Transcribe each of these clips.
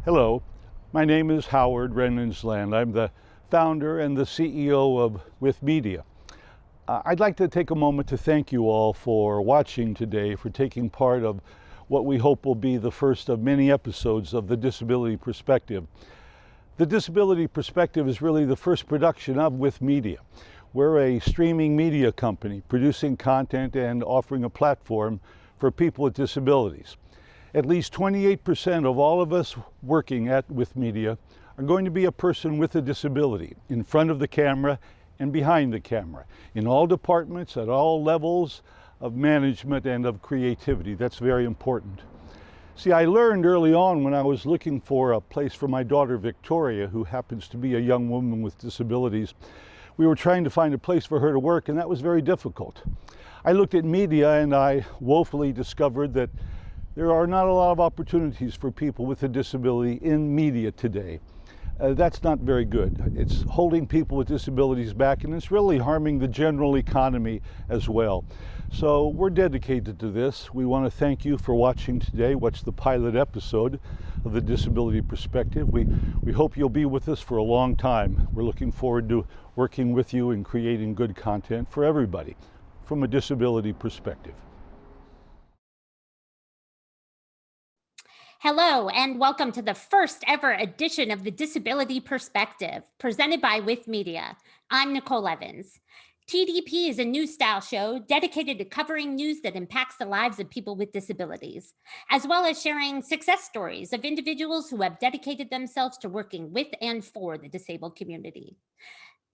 Hello, my name is Howard Renensland. I'm the founder and the CEO of With Media. I'd like to take a moment to thank you all for watching today, for taking part of what we hope will be the first of many episodes of the Disability Perspective. The Disability Perspective is really the first production of With Media. We're a streaming media company producing content and offering a platform for people with disabilities. At least 28% of all of us working at With Media are going to be a person with a disability in front of the camera and behind the camera, in all departments, at all levels of management and of creativity. That's very important. See, I learned early on when I was looking for a place for my daughter Victoria, who happens to be a young woman with disabilities. We were trying to find a place for her to work, and that was very difficult. I looked at media and I woefully discovered that there are not a lot of opportunities for people with a disability in media today. That's not very good. It's holding people with disabilities back, and it's really harming the general economy as well. So we're dedicated to this. We want to thank you for watching today. What's the pilot episode of the Disability Perspective? We hope you'll be with us for a long time. We're looking forward to working with you and creating good content for everybody from a disability perspective. Hello, and welcome to the first ever edition of the Disability Perspective, presented by With Media. I'm Nicole Evans. TDP is a news style show dedicated to covering news that impacts the lives of people with disabilities, as well as sharing success stories of individuals who have dedicated themselves to working with and for the disabled community.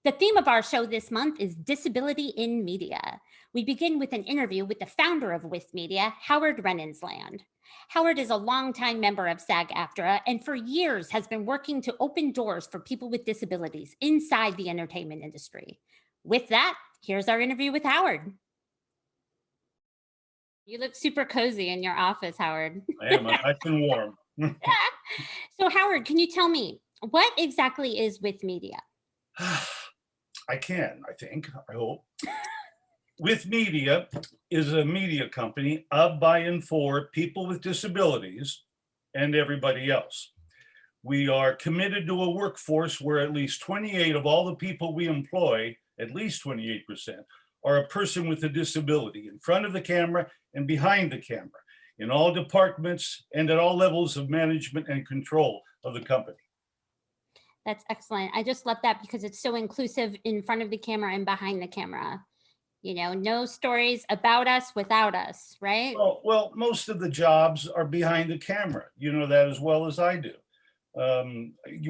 The theme of our show this month is Disability in Media. We begin with an interview with the founder of With Media, Howard Renensland. Howard is a longtime member of SAG-AFTRA and for years has been working to open doors for people with disabilities inside the entertainment industry. With that, here's our interview with Howard. You look super cozy in your office, Howard. I am nice and warm. So Howard, can you tell me, what exactly is With Media? I hope. With Media is a media company of, by, and for people with disabilities and everybody else. We are committed to a workforce where at least 28 of all the people we employ, at least 28%, are a person with a disability in front of the camera and behind the camera, in all departments and at all levels of management and control of the company. That's excellent. I just love that because it's so inclusive in front of the camera and behind the camera. You know, no stories about us without us, right? Well, most of the jobs are behind the camera. You know that as well as I do.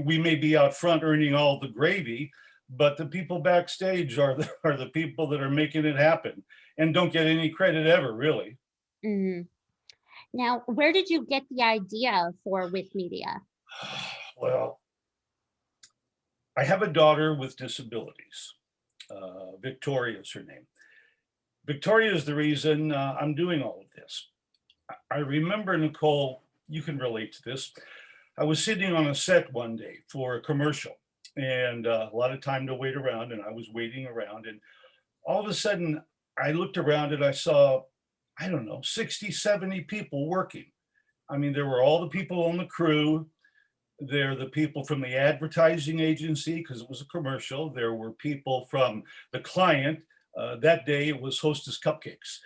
We may be out front earning all the gravy, but the people backstage are the people that are making it happen and don't get any credit ever, really. Mm-hmm. Now, where did you get the idea for With Media? Well, I have a daughter with disabilities. Victoria is her name. Victoria is the reason I'm doing all of this. I remember, Nicole, you can relate to this. I was sitting on a set one day for a commercial and a lot of time to wait around, and I was waiting around, and all of a sudden I looked around and I saw, 60, 70 people working. I mean, there were all the people on the crew. There are the people from the advertising agency, because it was a commercial. There were people from the client. That day it was Hostess Cupcakes.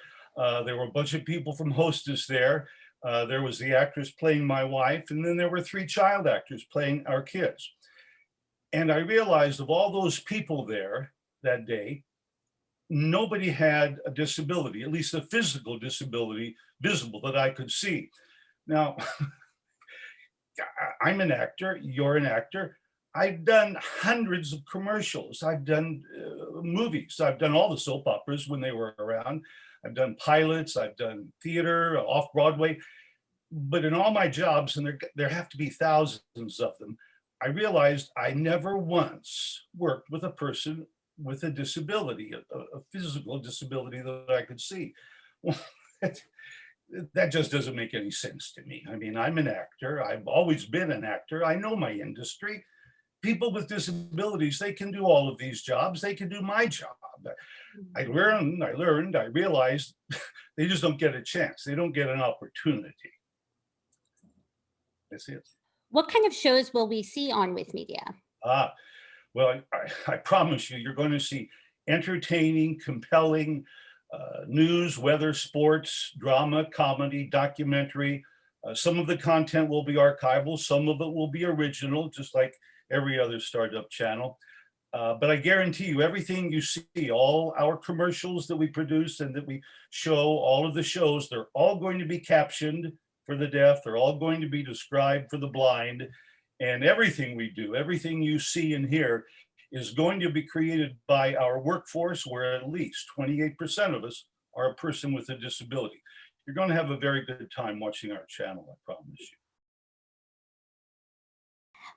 There were a bunch of people from Hostess there. There was the actress playing my wife, and then there were 3 child actors playing our kids. And I realized of all those people there that day, nobody had a disability, at least a physical disability visible that I could see. Now, I'm an actor, you're an actor. I've done hundreds of commercials. I've done movies. I've done all the soap operas when they were around. I've done pilots, I've done theater, off-Broadway. But in all my jobs, and there have to be thousands of them, I realized I never once worked with a person with a disability, a physical disability that I could see. Well, that just doesn't make any sense to me. I mean, I'm an actor. I've always been an actor. I know my industry. People with disabilities, they can do all of these jobs. They can do my job. I learned, I realized they just don't get a chance. They don't get an opportunity. That's it. What kind of shows will we see on With Media? Well, I promise you, you're going to see entertaining, compelling news, weather, sports, drama, comedy, documentary. Some of the content will be archival, some of it will be original, just like every other startup channel. But I guarantee you, everything you see, all our commercials that we produce and that we show, all of the shows, they're all going to be captioned for the deaf. They're all going to be described for the blind. And everything we do, everything you see and hear is going to be created by our workforce, where at least 28% of us are a person with a disability. You're going to have a very good time watching our channel, I promise you.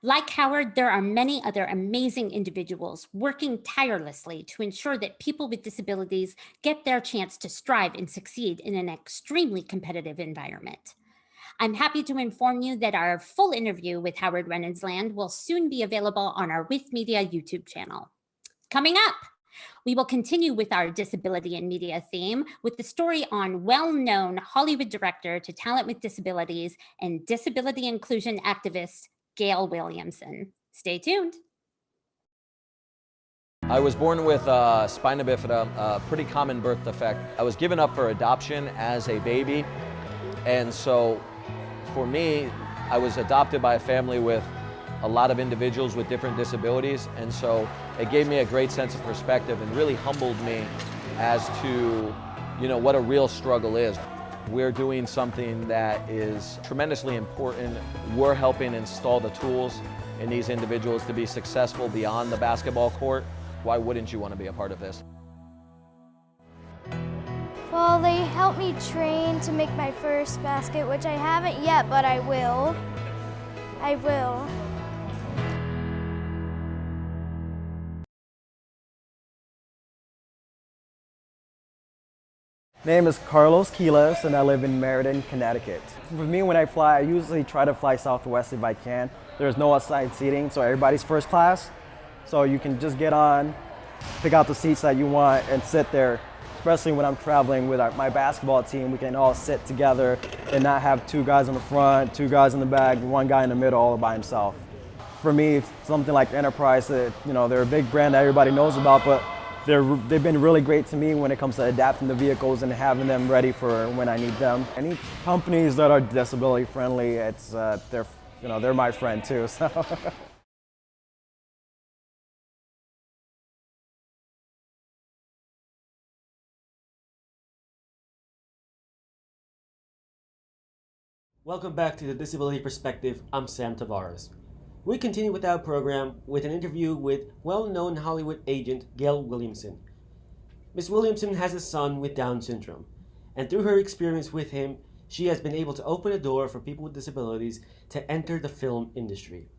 Like Howard, there are many other amazing individuals working tirelessly to ensure that people with disabilities get their chance to strive and succeed in an extremely competitive environment. I'm happy to inform you that our full interview with Howard Renensland will soon be available on our With Media YouTube channel. Coming up, we will continue with our disability in media theme with the story on well-known Hollywood director to talent with disabilities and disability inclusion activist, Gail Williamson. Stay tuned. I was born with spina bifida, a pretty common birth defect. I was given up for adoption as a baby, and so for me, I was adopted by a family with a lot of individuals with different disabilities, and so it gave me a great sense of perspective and really humbled me as to, what a real struggle is. We're doing something that is tremendously important. We're helping install the tools in these individuals to be successful beyond the basketball court. Why wouldn't you want to be a part of this? Well, they helped me train to make my first basket, which I haven't yet, but I will. I will. My name is Carlos Quiles, and I live in Meriden, Connecticut. For me, when I fly, I usually try to fly Southwest if I can. There's no outside seating, so everybody's first class. So you can just get on, pick out the seats that you want, and sit there. Especially when I'm traveling with my basketball team, we can all sit together and not have two guys in the front, two guys in the back, one guy in the middle all by himself. For me, something like Enterprise, they're a big brand that everybody knows about, but they've been really great to me when it comes to adapting the vehicles and having them ready for when I need them. Any companies that are disability friendly, they're my friend too. So. Welcome back to the Disability Perspective. I'm Sam Tavares. We continue with our program with an interview with well-known Hollywood agent Gail Williamson. Ms. Williamson has a son with Down syndrome, and through her experience with him, she has been able to open a door for people with disabilities to enter the film industry.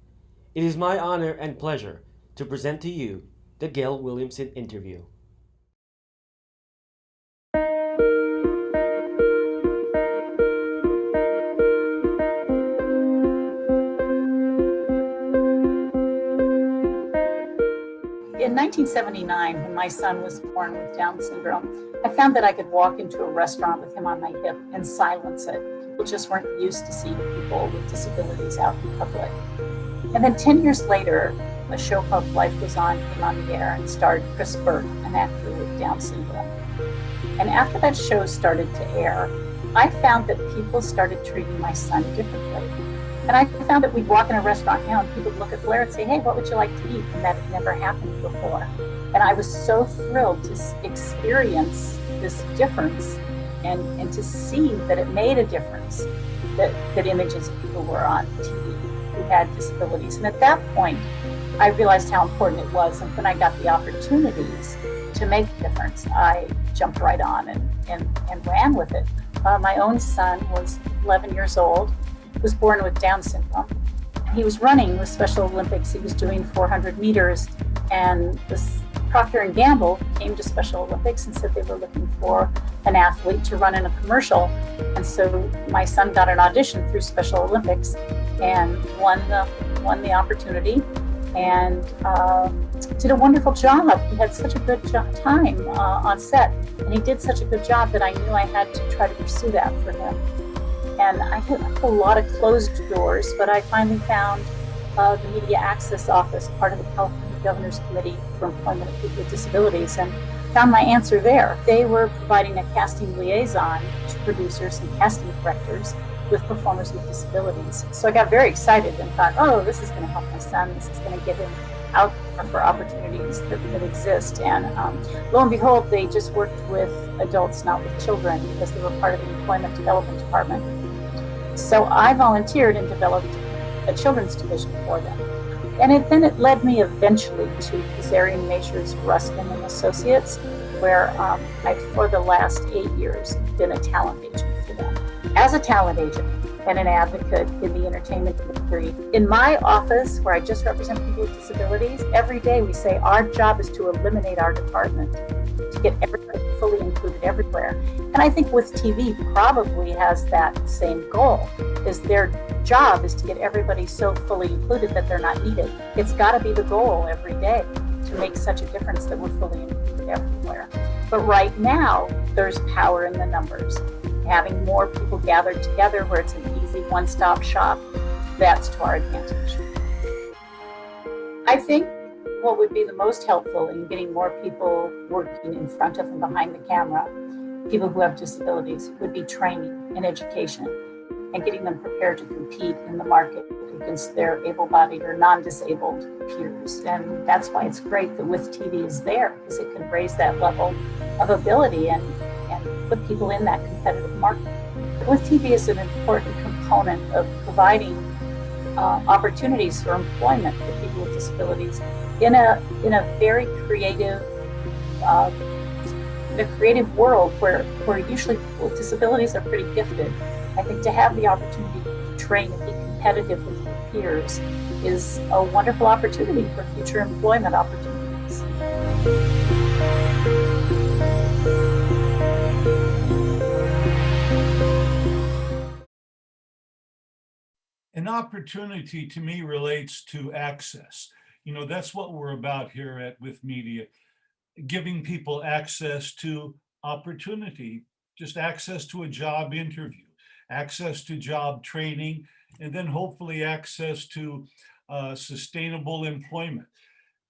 It is my honor and pleasure to present to you the Gail Williamson interview. In 1979, when my son was born with Down syndrome, I found that I could walk into a restaurant with him on my hip and silence it. People just weren't used to seeing people with disabilities out in public. And then 10 years later, a show called Life Goes On came on the air and starred Chris Burke, an actor with Down syndrome. And after that show started to air, I found that people started treating my son differently. And I found that we'd walk in a restaurant now and people would look at Blair and say, "Hey, what would you like to eat?" And that had never happened before. And I was so thrilled to experience this difference and to see that it made a difference, that images of people were on TV who had disabilities. And at that point, I realized how important it was. And when I got the opportunities to make a difference, I jumped right on and ran with it. My own son was 11 years old. Was born with Down syndrome. He was running with Special Olympics. He was doing 400 meters, and this Procter & Gamble came to Special Olympics and said they were looking for an athlete to run in a commercial. And so my son got an audition through Special Olympics and won the opportunity and did a wonderful job. He had such a good time on set, and he did such a good job that I knew I had to try to pursue that for him. And I hit a lot of closed doors, but I finally found the Media Access Office, part of the California Governor's Committee for Employment of People with Disabilities, and found my answer there. They were providing a casting liaison to producers and casting directors with performers with disabilities. So I got very excited and thought, oh, this is going to help my son. This is going to get him out for opportunities that exist. And lo and behold, they just worked with adults, not with children, because they were part of the Employment Development Department. So I volunteered and developed a children's division for them. And then it led me eventually to Kazarian, Mashers, Ruskin and Associates, where I've, for the last 8 years, been a talent agent for them. As a talent agent and an advocate in the entertainment industry, in my office, where I just represent people with disabilities, every day we say our job is to eliminate our department, to get everybody fully included everywhere. And I think with TV probably has that same goal, is their job is to get everybody so fully included that they're not needed. It's got to be the goal every day to make such a difference that we're fully included everywhere. But right now, there's power in the numbers. Having more people gathered together where it's an easy one-stop shop, that's to our advantage. I think what would be the most helpful in getting more people working in front of and behind the camera, people who have disabilities, would be training and education and getting them prepared to compete in the market against their able-bodied or non-disabled peers. And that's why it's great that With TV is there, because it can raise that level of ability and put people in that competitive market. With TV is an important component of providing opportunities for employment for people with disabilities in a very creative world where usually people with disabilities are pretty gifted. I think to have the opportunity to train and be competitive with your peers is a wonderful opportunity for future employment opportunities. An opportunity to me relates to access. You know, that's what we're about here at With Media, giving people access to opportunity, just access to a job interview, access to job training, and then hopefully access to sustainable employment.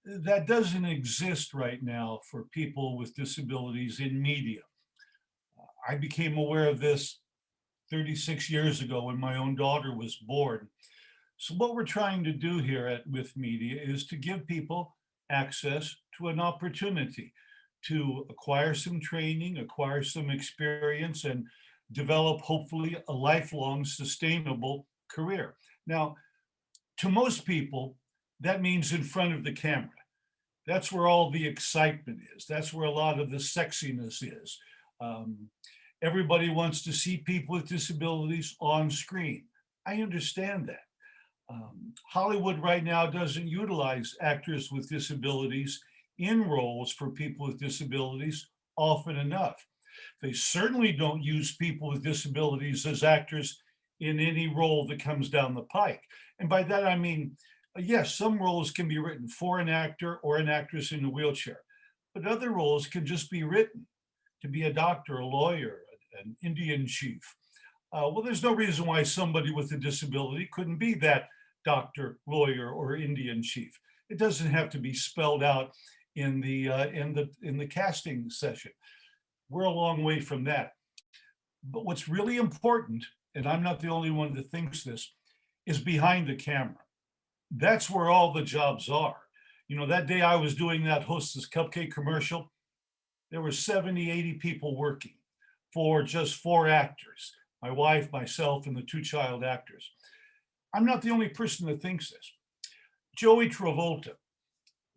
That doesn't exist right now for people with disabilities in media. I became aware of this 36 years ago when my own daughter was born. So what we're trying to do here at With Media is to give people access to an opportunity to acquire some training, acquire some experience, and develop hopefully a lifelong sustainable career. Now, to most people, that means in front of the camera. That's where all the excitement is. That's where a lot of the sexiness is. Everybody wants to see people with disabilities on screen. I understand that. Hollywood right now doesn't utilize actors with disabilities in roles for people with disabilities often enough. They certainly don't use people with disabilities as actors in any role that comes down the pike. And by that, I mean, yes, some roles can be written for an actor or an actress in a wheelchair, but other roles can just be written to be a doctor, a lawyer, an Indian chief. Well, there's no reason why somebody with a disability couldn't be that doctor, lawyer, or Indian chief. It doesn't have to be spelled out in the casting session. We're a long way from that. But what's really important, and I'm not the only one that thinks this, is behind the camera. That's where all the jobs are. You know, that day I was doing that Hostess Cupcake commercial, there were 70, 80 people working for just 4 actors, my wife, myself, and the 2 child actors. I'm not the only person that thinks this. Joey Travolta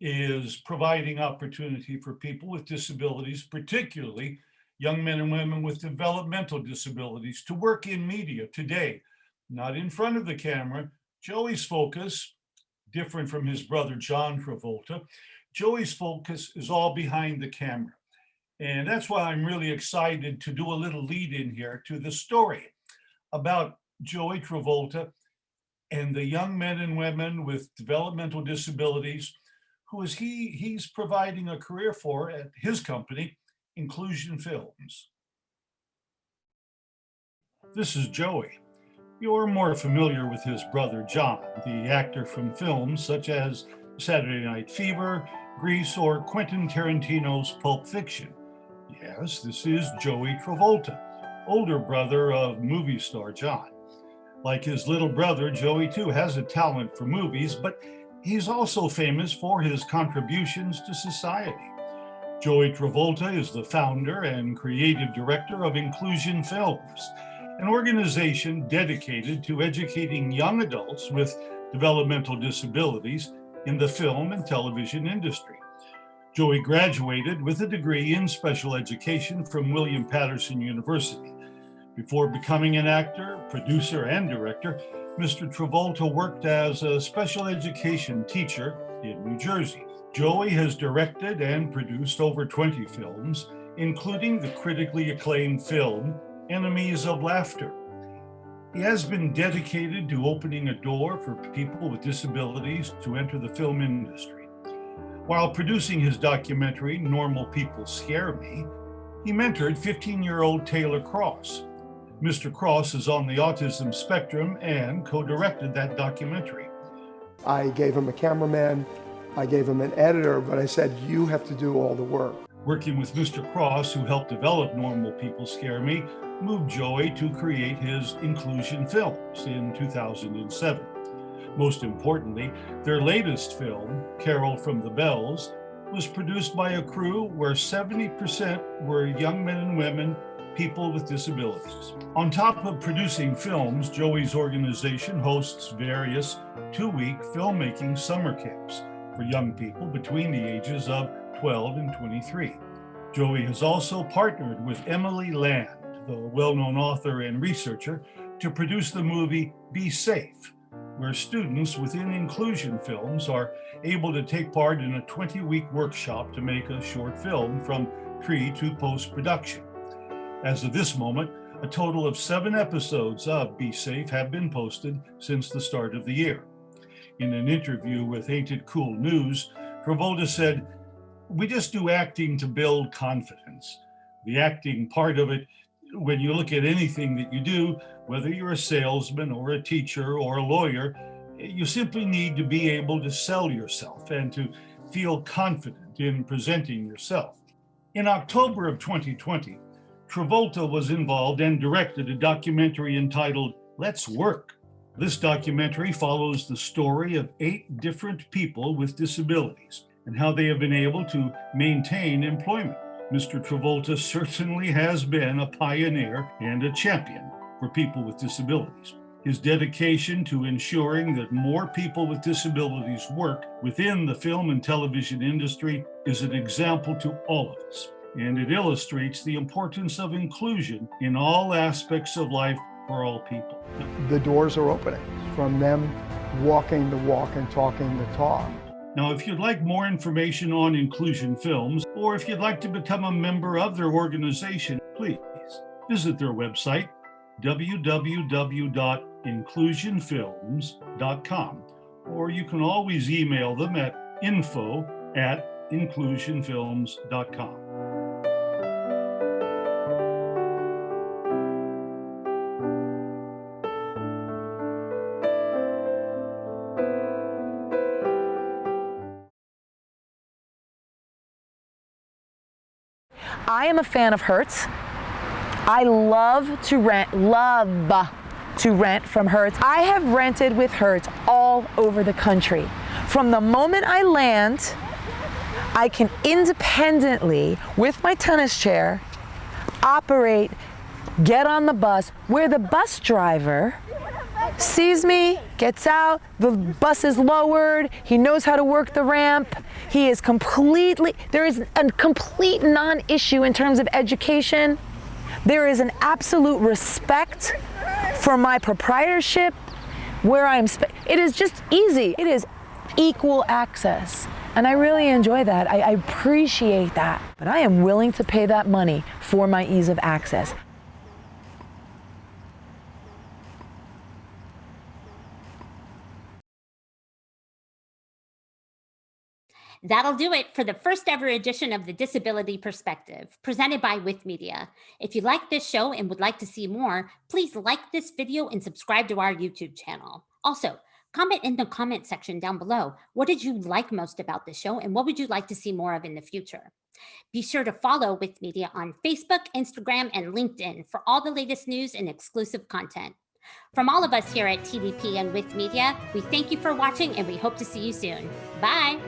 is providing opportunity for people with disabilities, particularly young men and women with developmental disabilities, to work in media today, not in front of the camera. Joey's focus, different from his brother, John Travolta, Joey's focus is all behind the camera. And that's why I'm really excited to do a little lead in here to the story about Joey Travolta and the young men and women with developmental disabilities who he's providing a career for at his company, Inclusion Films. This is Joey. You're more familiar with his brother John, the actor from films such as Saturday Night Fever, Grease, or Quentin Tarantino's Pulp Fiction. Yes, this is Joey Travolta, older brother of movie star John. Like his little brother, Joey too has a talent for movies, but he's also famous for his contributions to society. Joey Travolta is the founder and creative director of Inclusion Films, an organization dedicated to educating young adults with developmental disabilities in the film and television industry. Joey graduated with a degree in special education from William Patterson University. Before becoming an actor, producer, and director, Mr. Travolta worked as a special education teacher in New Jersey. Joey has directed and produced over 20 films, including the critically acclaimed film, Enemies of Laughter. He has been dedicated to opening a door for people with disabilities to enter the film industry. While producing his documentary, Normal People Scare Me, he mentored 15-year-old Taylor Cross. Mr. Cross is on the autism spectrum and co-directed that documentary. I gave him a cameraman, I gave him an editor, but I said, you have to do all the work. Working with Mr. Cross, who helped develop Normal People Scare Me, moved Joey to create his Inclusion Films in 2007. Most importantly, their latest film, Carol from the Bells, was produced by a crew where 70% were young men and women, people with disabilities. On top of producing films, Joey's organization hosts various two-week filmmaking summer camps for young people between the ages of 12 and 23. Joey has also partnered with Emily Land, the well-known author and researcher, to produce the movie Be Safe, where students within Inclusion Films are able to take part in a 20-week workshop to make a short film from pre to post-production. As of this moment, a total of 7 episodes of Be Safe have been posted since the start of the year. In an interview with Ain't It Cool News, Travolta said, "We just do acting to build confidence. The acting part of it, when you look at anything that you do, whether you're a salesman or a teacher or a lawyer, you simply need to be able to sell yourself and to feel confident in presenting yourself." In October of 2020, Travolta was involved and directed a documentary entitled Let's Work. This documentary follows the story of 8 different people with disabilities and how they have been able to maintain employment. Mr. Travolta certainly has been a pioneer and a champion for people with disabilities. His dedication to ensuring that more people with disabilities work within the film and television industry is an example to all of us, and it illustrates the importance of inclusion in all aspects of life for all people. The doors are opening from them walking the walk and talking the talk. Now, if you'd like more information on Inclusion Films, or if you'd like to become a member of their organization, please visit their website, www.inclusionfilms.com, or you can always email them at info@inclusionfilms.com. I am a fan of Hertz. I love to rent from Hertz. I have rented with Hertz all over the country. From the moment I land, I can independently, with my tennis chair, operate, get on the bus, where the bus driver sees me, gets out, the bus is lowered, he knows how to work the ramp. He is completely, there is a complete non-issue in terms of education. There is an absolute respect for my proprietorship, where it is just easy. It is equal access. And I really enjoy that. I appreciate that. But I am willing to pay that money for my ease of access. That'll do it for the first ever edition of the Disability Perspective, presented by With Media. If you like this show and would like to see more, please like this video and subscribe to our YouTube channel. Also, comment in the comment section down below. What did you like most about the show and what would you like to see more of in the future? Be sure to follow With Media on Facebook, Instagram, and LinkedIn for all the latest news and exclusive content. From all of us here at TDP and With Media, we thank you for watching and we hope to see you soon. Bye.